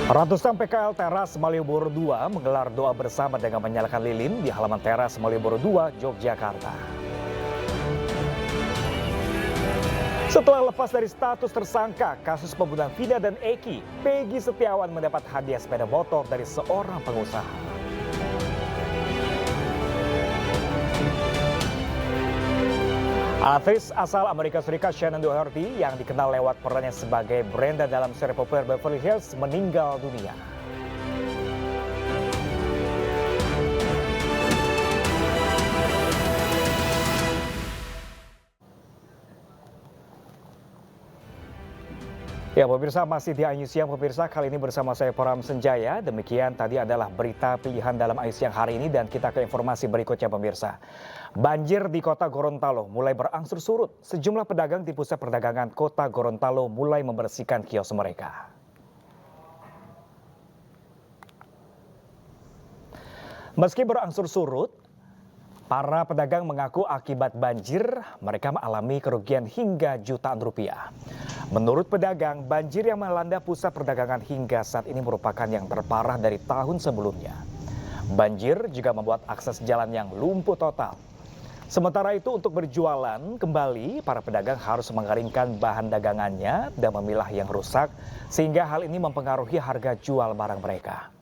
Ratusan PKL Teras Malioboro II menggelar doa bersama dengan menyalakan lilin di halaman Teras Malioboro II, Yogyakarta. Setelah lepas dari status tersangka kasus pembunuhan Vina dan Eki, Peggy Setiawan mendapat hadiah sepeda motor dari seorang pengusaha. Aktris asal Amerika Serikat Shannen Doherty yang dikenal lewat perannya sebagai Brenda dalam seri populer Beverly Hills meninggal dunia. Ya pemirsa, masih di Ayu Siang pemirsa, kali ini bersama saya Pram Senjaya. Demikian tadi adalah berita pilihan dalam Ayu Siang hari ini dan kita ke informasi berikutnya pemirsa. Banjir di kota Gorontalo mulai berangsur surut. Sejumlah pedagang di pusat perdagangan kota Gorontalo mulai membersihkan kios mereka. Meski berangsur surut, para pedagang mengaku akibat banjir mereka mengalami kerugian hingga jutaan rupiah. Menurut pedagang, banjir yang melanda pusat perdagangan hingga saat ini merupakan yang terparah dari tahun sebelumnya. Banjir juga membuat akses jalan yang lumpuh total. Sementara itu untuk berjualan kembali, para pedagang harus mengeringkan bahan dagangannya dan memilah yang rusak, sehingga hal ini mempengaruhi harga jual barang mereka.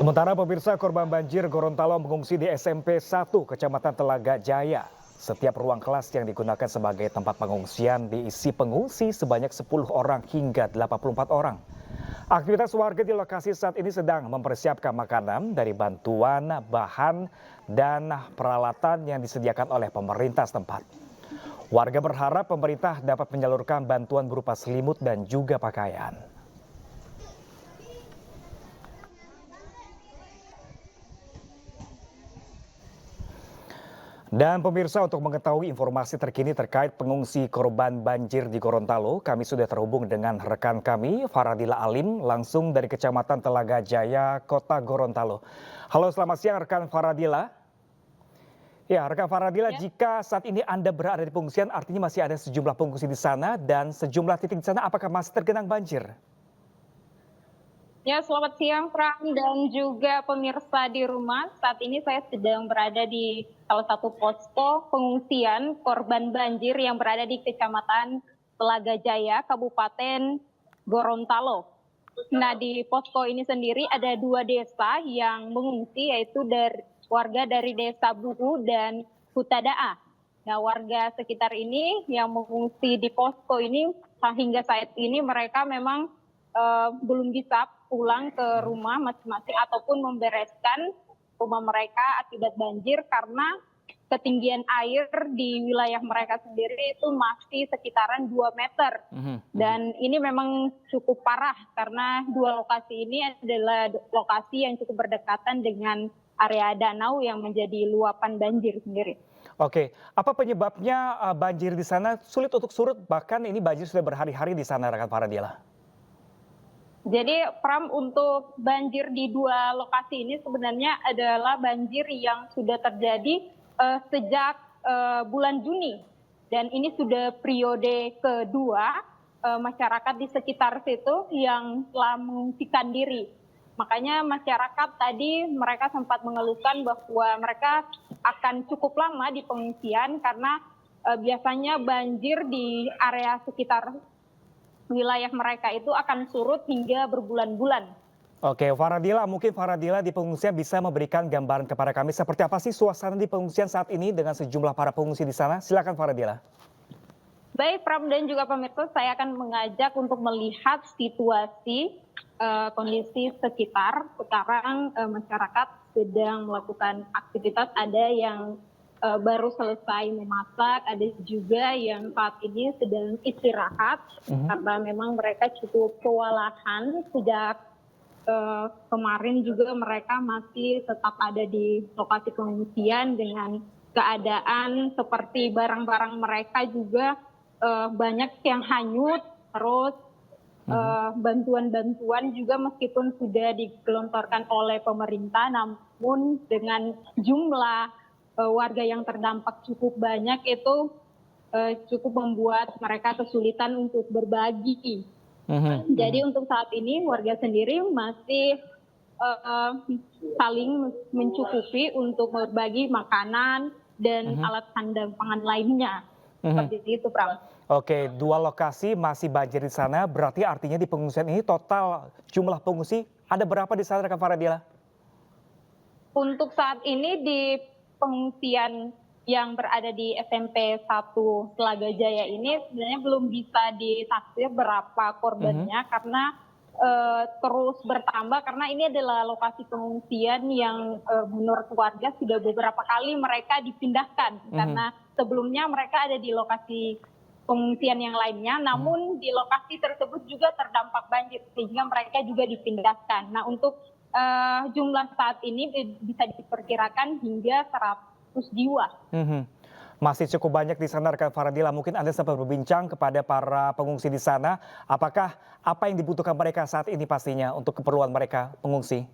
Sementara pemirsa, korban banjir Gorontalo mengungsi di SMP 1 Kecamatan Telaga Jaya. Setiap ruang kelas yang digunakan sebagai tempat pengungsian diisi pengungsi sebanyak 10 orang hingga 84 orang. Aktivitas warga di lokasi saat ini sedang mempersiapkan makanan dari bantuan, bahan, dan peralatan yang disediakan oleh pemerintah setempat. Warga berharap pemerintah dapat menyalurkan bantuan berupa selimut dan juga pakaian. Dan pemirsa, untuk mengetahui informasi terkini terkait pengungsi korban banjir di Gorontalo, kami sudah terhubung dengan rekan kami Faradila Alim langsung dari Kecamatan Telaga Jaya, Kota Gorontalo. Halo, selamat siang rekan Faradila. Ya, rekan Faradila, jika saat ini Anda berada di pengungsian, artinya masih ada sejumlah pengungsi di sana dan sejumlah titik di sana apakah masih tergenang banjir? Ya, selamat siang Pram dan juga pemirsa di rumah. Saat ini saya sedang berada di salah satu posko pengungsian korban banjir yang berada di Kecamatan Telaga Jaya, Kabupaten Gorontalo. Nah, di posko ini sendiri ada 2 desa yang mengungsi, yaitu warga dari Desa Buhu dan Hutadaa. Nah, warga sekitar ini yang mengungsi di posko ini hingga saat ini mereka memang belum bisa pulang ke rumah masing-masing ataupun membereskan rumah mereka akibat banjir karena ketinggian air di wilayah mereka sendiri itu masih sekitaran 2 meter. Dan ini memang cukup parah karena 2 lokasi ini adalah lokasi yang cukup berdekatan dengan area danau yang menjadi luapan banjir sendiri. Oke, apa penyebabnya banjir di sana sulit untuk surut, bahkan ini banjir sudah berhari-hari di sana rekan Faradila? Jadi Pram, untuk banjir di 2 lokasi ini sebenarnya adalah banjir yang sudah terjadi sejak bulan Juni. Dan ini sudah periode kedua masyarakat di sekitar situ yang telah mengungsikan diri. Makanya masyarakat tadi mereka sempat mengeluhkan bahwa mereka akan cukup lama di pengungsian karena biasanya banjir di area sekitar wilayah mereka itu akan surut hingga berbulan-bulan. Oke, Faradila, mungkin Faradila di pengungsian bisa memberikan gambaran kepada kami seperti apa sih suasana di pengungsian saat ini dengan sejumlah para pengungsi di sana? Silakan Faradila. Baik, Pram dan juga pemirsa, saya akan mengajak untuk melihat situasi kondisi sekitar. Sekarang masyarakat sedang melakukan aktivitas, ada yang baru selesai memasak, ada juga yang saat ini sedang istirahat karena memang mereka cukup kewalahan sejak kemarin juga mereka masih tetap ada di lokasi pengungsian dengan keadaan seperti barang-barang mereka juga banyak yang hanyut, terus bantuan-bantuan juga meskipun sudah digelontorkan oleh pemerintah, namun dengan jumlah warga yang terdampak cukup banyak itu cukup membuat mereka kesulitan untuk berbagi. Jadi untuk saat ini warga sendiri masih saling mencukupi untuk berbagi makanan dan alat sandang pangan lainnya. Seperti itu, Pram. Oke, 2 lokasi masih banjir di sana, berarti artinya di pengungsian ini total jumlah pengungsi ada berapa di sana, Kak Faradila? Untuk saat ini di pengungsian yang berada di SMP 1 Telaga Jaya ini sebenarnya belum bisa ditaksir berapa korbannya karena terus bertambah karena ini adalah lokasi pengungsian yang menurut warga sudah beberapa kali mereka dipindahkan karena sebelumnya mereka ada di lokasi pengungsian yang lainnya, namun di lokasi tersebut juga terdampak banjir sehingga mereka juga dipindahkan. Nah untuk jumlah saat ini bisa diperkirakan hingga 100 jiwa. Masih cukup banyak di sana, Kak Faradila. Mungkin Anda sempat berbincang kepada para pengungsi di sana. Apakah apa yang dibutuhkan mereka saat ini pastinya untuk keperluan mereka pengungsi?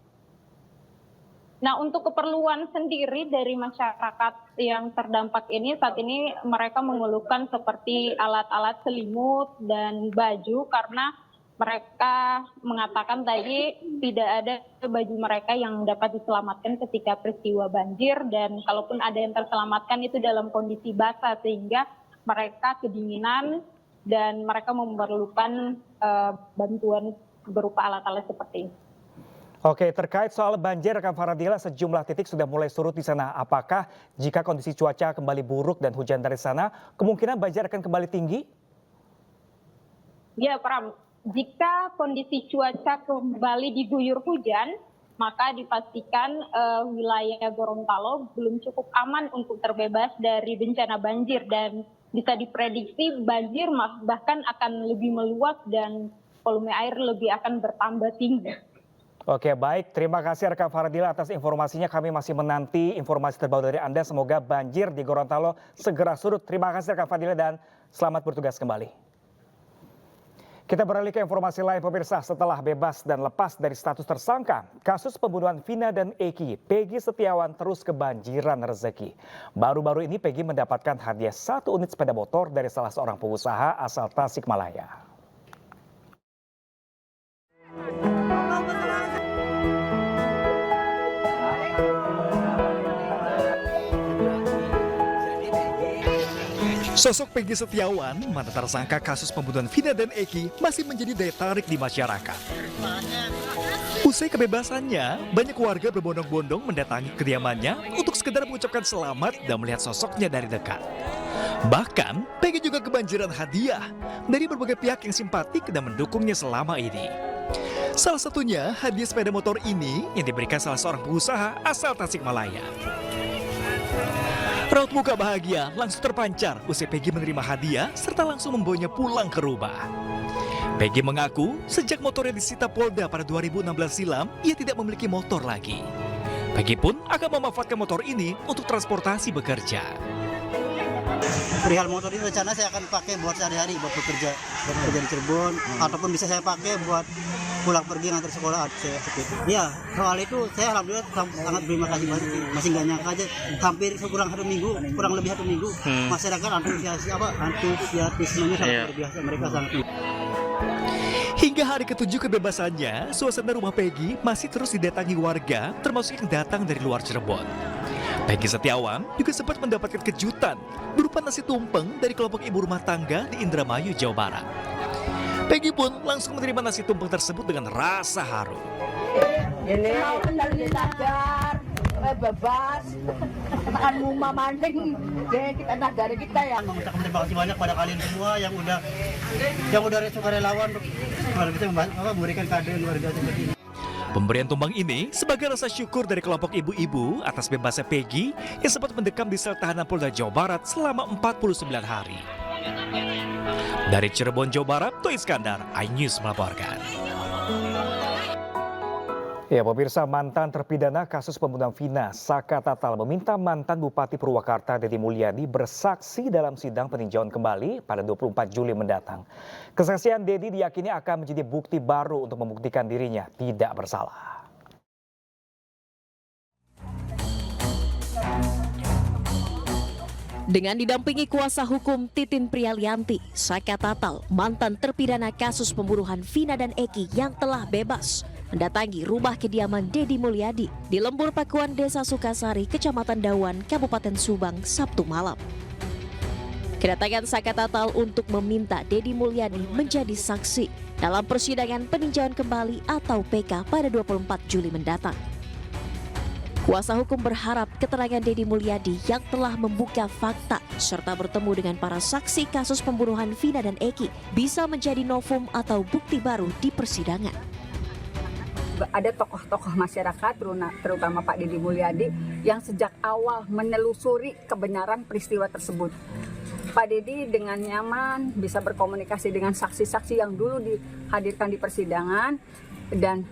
Nah untuk keperluan sendiri dari masyarakat yang terdampak ini saat ini mereka mengeluhkan seperti alat-alat selimut dan baju karena mereka mengatakan tadi tidak ada baju mereka yang dapat diselamatkan ketika peristiwa banjir dan kalaupun ada yang terselamatkan itu dalam kondisi basah sehingga mereka kedinginan dan mereka memerlukan bantuan berupa alat-alat seperti ini. Oke, terkait soal banjir, Kak Faradila, sejumlah titik sudah mulai surut di sana. Apakah jika kondisi cuaca kembali buruk dan hujan dari sana, kemungkinan banjir akan kembali tinggi? Ya, Pram. Jika kondisi cuaca kembali diguyur hujan, maka dipastikan wilayah Gorontalo belum cukup aman untuk terbebas dari bencana banjir dan bisa diprediksi banjir bahkan akan lebih meluas dan volume air lebih akan bertambah tinggi. Oke, baik. Terima kasih Kak Faradila atas informasinya. Kami masih menanti informasi terbaru dari Anda. Semoga banjir di Gorontalo segera surut. Terima kasih Kak Faradila dan selamat bertugas kembali. Kita beralih ke informasi lain pemirsa. Setelah bebas dan lepas dari status tersangka, kasus pembunuhan Vina dan Eki, Peggy Setiawan terus kebanjiran rezeki. Baru-baru ini Peggy mendapatkan hadiah 1 unit sepeda motor dari salah seorang pengusaha asal Tasikmalaya. Sosok Peggy Setiawan, mantan tersangka kasus pembunuhan Vina dan Eki, masih menjadi daya tarik di masyarakat. Usai kebebasannya, banyak warga berbondong-bondong mendatangi kediamannya untuk sekedar mengucapkan selamat dan melihat sosoknya dari dekat. Bahkan, Peggy juga kebanjiran hadiah dari berbagai pihak yang simpatik dan mendukungnya selama ini. Salah satunya hadiah sepeda motor ini yang diberikan salah seorang pengusaha asal Tasikmalaya. Raut muka bahagia langsung terpancar usai Peggy menerima hadiah serta langsung membawanya pulang ke rumah. Peggy mengaku sejak motornya disita Polda pada 2016 silam, ia tidak memiliki motor lagi. Peggy pun akan memanfaatkan motor ini untuk transportasi bekerja. Perihal motor ini rencana saya akan pakai buat sehari-hari, buat bekerja di Cirebon, ataupun bisa saya pakai buat pulang pergi ngantar sekolah. Ya, soal itu saya alhamdulillah sangat berterima kasih banget. Masih nggak nyangka aja, hampir kurang lebih 1 minggu, masyarakat antusiasmenya sangat luar biasa, mereka sangat. Hingga hari ke-7 kebebasannya, suasana rumah Peggy masih terus didatangi warga, termasuk yang datang dari luar Cirebon. Peggy Setiawan juga sempat mendapatkan kejutan berupa nasi tumpeng dari kelompok ibu rumah tangga di Indramayu, Jawa Barat. Peggy pun langsung menerima nasi tumpeng tersebut dengan rasa haru. Ini bebas, akan rumah manding, kita dari kita ya. Mengucapkan terima kasih banyak pada kalian semua yang udah sukarelawan untuk bisa memberikan kado yang luar biasa seperti ini. Pemberian tumbang ini sebagai rasa syukur dari kelompok ibu-ibu atas bebasnya Peggy yang sempat mendekam di sel tahanan Polda Jawa Barat selama 49 hari. Dari Cirebon, Jawa Barat, Toy Iskandar, iNews melaporkan. Ya, pemirsa, mantan terpidana kasus pembunuhan Vina, Saka Tatal, meminta mantan Bupati Purwakarta Deddy Mulyadi bersaksi dalam sidang peninjauan kembali pada 24 Juli mendatang. Kesaksian Deddy diyakini akan menjadi bukti baru untuk membuktikan dirinya tidak bersalah. Dengan didampingi kuasa hukum Titin Prialianti, Saka Tatal, mantan terpidana kasus pembunuhan Vina dan Eki yang telah bebas, mendatangi rumah kediaman Dedi Mulyadi di Lembur Pakuan, Desa Sukasari, Kecamatan Dawan, Kabupaten Subang, Sabtu malam. Kedatangan Saka Tatal untuk meminta Dedi Mulyadi menjadi saksi dalam persidangan peninjauan kembali atau PK pada 24 Juli mendatang. Kuasa hukum berharap keterangan Dedi Mulyadi yang telah membuka fakta serta bertemu dengan para saksi kasus pembunuhan Vina dan Eki bisa menjadi novum atau bukti baru di persidangan. Ada tokoh-tokoh masyarakat, terutama Pak Dedi Mulyadi, yang sejak awal menelusuri kebenaran peristiwa tersebut. Pak Dedi dengan nyaman bisa berkomunikasi dengan saksi-saksi yang dulu dihadirkan di persidangan dan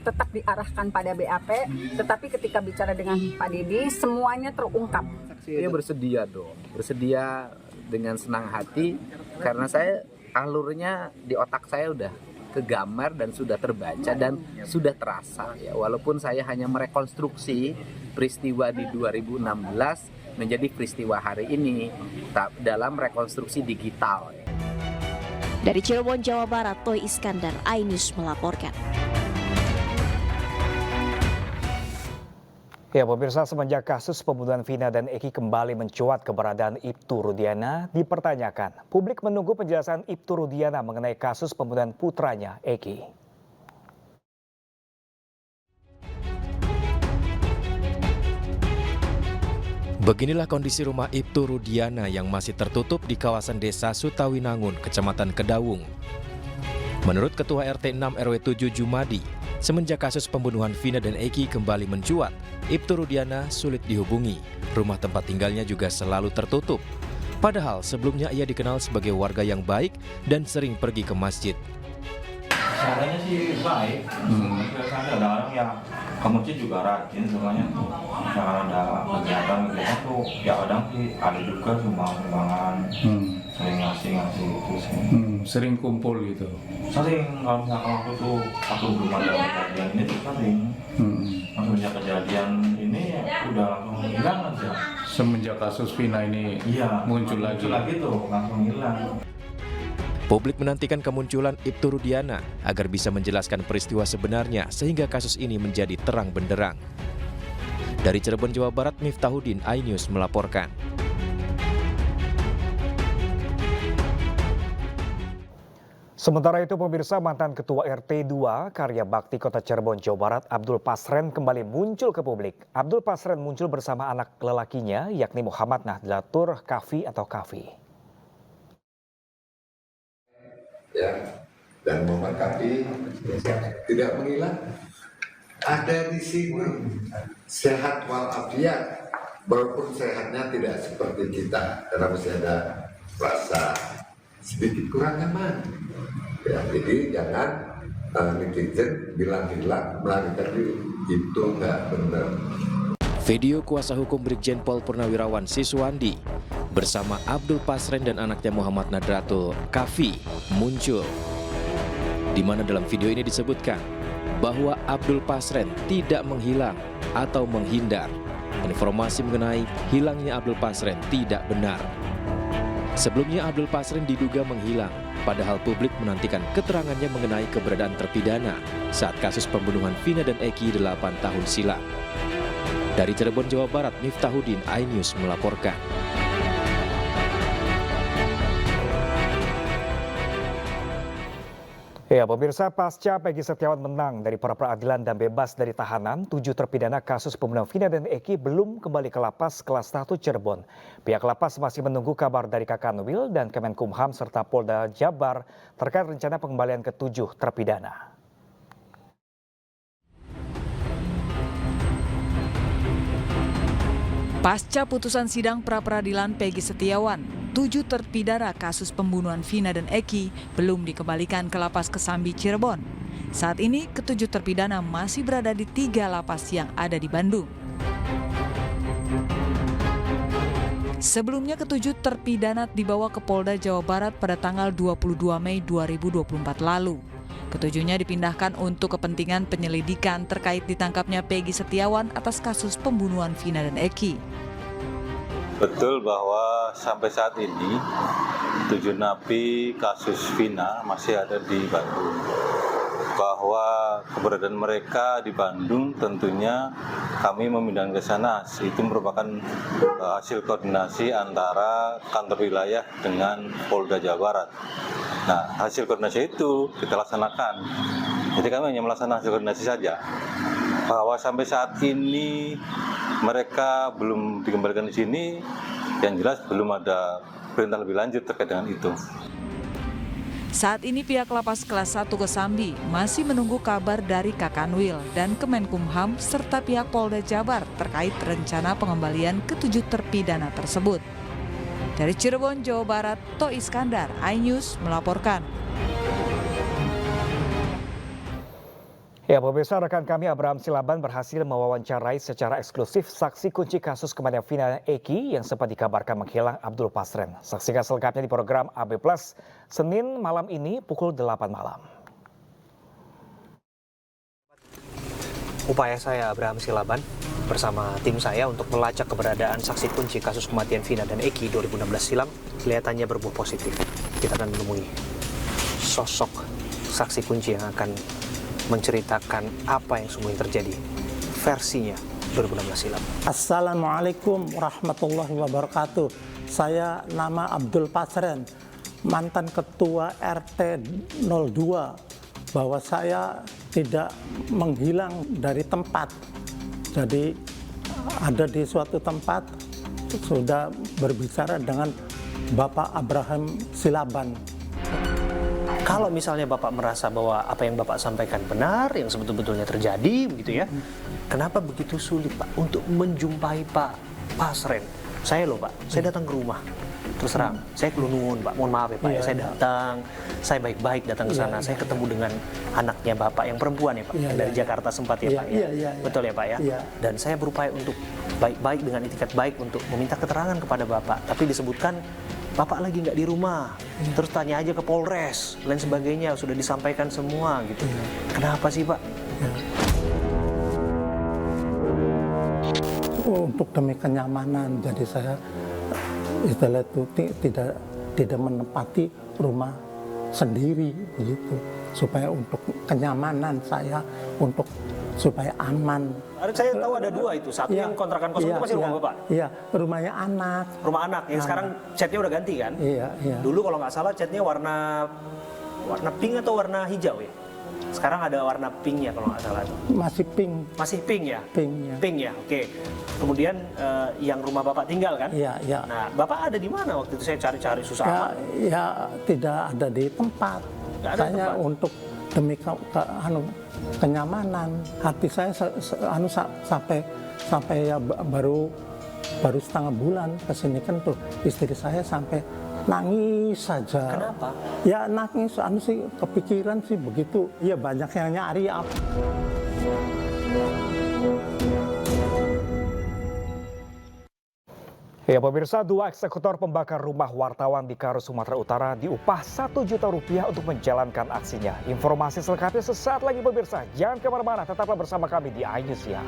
tetap diarahkan pada BAP, tetapi ketika bicara dengan Pak Dedi semuanya terungkap. Saya bersedia dong, bersedia dengan senang hati karena saya alurnya di otak saya udah kegambar dan sudah terbaca dan sudah terasa ya, walaupun saya hanya merekonstruksi peristiwa di 2016 menjadi peristiwa hari ini dalam rekonstruksi digital. Dari Cirebon, Jawa Barat, Toy Iskandar, iNews melaporkan. Ya, pemirsa, semenjak kasus pembunuhan Vina dan Eki kembali mencuat, keberadaan Ibtu Rudiana dipertanyakan. Publik menunggu penjelasan Ibtu Rudiana mengenai kasus pembunuhan putranya Eki. Beginilah kondisi rumah Ibtu Rudiana yang masih tertutup di kawasan Desa Sutawinangun, Kecamatan Kedawung. Menurut Ketua RT 6 RW 7 Jumadi, semenjak kasus pembunuhan Vina dan Eki kembali mencuat, Ibtu Rudiana sulit dihubungi. Rumah tempat tinggalnya juga selalu tertutup. Padahal sebelumnya ia dikenal sebagai warga yang baik dan sering pergi ke masjid. Caranya sih baik, biasanya ada orang yang ke masjid juga rajin semuanya tuh. Misalnya ada kegiatan tuh, ya kadang sih ada juga sumbangan, sering ngasih itu sih. Sering kumpul gitu. Sering, kalau misalkan waktu tuh aku belum ada kejadian ini tuh sering. Maksudnya kejadian ini ya udah langsung hilang aja. Semenjak kasus Vina ini muncul lagi tuh, langsung hilang. Publik menantikan kemunculan Ibtu Rudiana agar bisa menjelaskan peristiwa sebenarnya sehingga kasus ini menjadi terang benderang. Dari Cirebon, Jawa Barat, Miftahudin, iNews melaporkan. Sementara itu, pemirsa, mantan Ketua RT 2 Karya Bakti Kota Cirebon, Jawa Barat, Abdul Pasren kembali muncul ke publik. Abdul Pasren muncul bersama anak lelakinya, yakni Muhammad Nahdlatur Kafi atau Kafi. Ya, dan Muhammad Kafi tidak menghilang, ada di sini, sehat walafiat, walaupun sehatnya tidak seperti kita karena masih ada rasa sedikit kurang nyaman. Ya, jadi jangan netizen bilang hilang melarikan diri, itu nggak benar. Video kuasa hukum Brigjen Pol Purnawirawan Siswandi bersama Abdul Pasren dan anaknya Muhammad Nahdlatul Kafi muncul, di mana dalam video ini disebutkan bahwa Abdul Pasren tidak menghilang atau menghindar. Informasi mengenai hilangnya Abdul Pasren tidak benar. Sebelumnya Abdul Pasren diduga menghilang, padahal publik menantikan keterangannya mengenai keberadaan terpidana saat kasus pembunuhan Vina dan Eki 8 tahun silam. Dari Cirebon, Jawa Barat, Miftahudin, iNews melaporkan. Ya, pemirsa, pasca Peggy Setiawan menang dari pra peradilan dan bebas dari tahanan, 7 terpidana kasus pembunuhan Vina dan Eki belum kembali ke lapas kelas 1 Cirebon. Pihak lapas masih menunggu kabar dari Kakanwil dan Kemenkumham serta Polda Jabar terkait rencana pengembalian ke-7 terpidana. Pasca putusan sidang pra-peradilan Peggy Setiawan, 7 terpidana kasus pembunuhan Vina dan Eki belum dikembalikan ke lapas Kesambi Cirebon. Saat ini, ke-7 terpidana masih berada di 3 lapas yang ada di Bandung. Sebelumnya, ke-7 terpidana dibawa ke Polda Jawa Barat pada tanggal 22 Mei 2024 lalu. Ketujuhnya dipindahkan untuk kepentingan penyelidikan terkait ditangkapnya Peggy Setiawan atas kasus pembunuhan Vina dan Eki. Betul bahwa sampai saat ini 7 napi kasus Vina masih ada di Bandung. Bahwa keberadaan mereka di Bandung tentunya kami memindahkan ke sana. Itu merupakan hasil koordinasi antara kantor wilayah dengan Polda Jawa Barat. Nah, hasil koordinasi itu kita laksanakan. Jadi kami hanya melaksanakan hasil koordinasi saja. Bahwa sampai saat ini mereka belum dikembalikan di sini, yang jelas belum ada perintah lebih lanjut terkait dengan itu. Saat ini pihak Lapas Kelas 1 Kesambi masih menunggu kabar dari Kakanwil dan Kemenkumham serta pihak Polda Jabar terkait rencana pengembalian ke-7 terpidana tersebut. Dari Cirebon, Jawa Barat, To Iskandar, iNews melaporkan. Ya, pemirsa, rekan kami Abraham Silaban berhasil mewawancarai secara eksklusif saksi kunci kasus kematian Vina Eki yang sempat dikabarkan menghilang, Abdul Pasren. Saksikan selengkapnya di program AB Plus Senin malam ini pukul 8 malam. Upaya saya Abraham Silaban bersama tim saya untuk melacak keberadaan saksi kunci kasus kematian Vina dan Eki 2016 silam kelihatannya berbuah positif. Kita akan menemui sosok saksi kunci yang akan menceritakan apa yang sungguhnya terjadi versinya 2016 silam. Assalamualaikum warahmatullahi wabarakatuh. Saya nama Abdul Pasren, mantan ketua RT 02, bahwa saya tidak menghilang dari tempat. Jadi ada di suatu tempat, sudah berbicara dengan Bapak Abraham Silaban. Kalau misalnya Bapak merasa bahwa apa yang Bapak sampaikan benar, yang sebetul-betulnya terjadi, begitu ya, kenapa begitu sulit Pak untuk menjumpai Pak Pasren? Saya loh Pak, saya datang ke rumah, terus terang, saya kelunungun Pak, mohon maaf ya Pak, saya datang, saya baik-baik datang ke sana, saya ketemu dengan anaknya Bapak yang perempuan ya Pak, yang dari Jakarta sempat ya Pak ya, betul ya Pak ya, dan saya berupaya untuk baik-baik dengan itikat baik untuk meminta keterangan kepada Bapak, tapi disebutkan Bapak lagi nggak di rumah, terus tanya aja ke Polres, lain sebagainya, sudah disampaikan semua gitu. Kenapa sih Pak? Untuk demi kenyamanan, jadi saya istilah itu tidak menempati rumah sendiri begitu, supaya untuk kenyamanan saya, untuk supaya aman. Saya tahu ada dua itu, satu yang kontrakan kosong itu masih rumah Bapak? Iya, rumahnya anak. Rumah anak, yang sekarang catnya udah ganti kan? Iya. Dulu kalau nggak salah catnya warna pink atau warna hijau ya? Sekarang ada warna pink ya kalau nggak salah. Masih pink. Masih pink ya? Pink ya, oke. Kemudian yang rumah Bapak tinggal kan? Iya. Nah, Bapak ada di mana waktu itu? Saya cari-cari susah amat. Ya, tidak ada di tempat. Saya untuk demi kenyamanan, hati saya sampai ya baru setengah bulan kesini kan tuh istri saya sampai nangis saja. Kenapa? Ya nangis, sih kepikiran sih begitu. Ya banyak yang nyari. Ya pemirsa, 2 eksekutor pembakar rumah wartawan di Karo, Sumatera Utara diupah Rp1 juta untuk menjalankan aksinya. Informasi selengkapnya sesaat lagi pemirsa. Jangan kemana-mana, tetaplah bersama kami di iNews ya.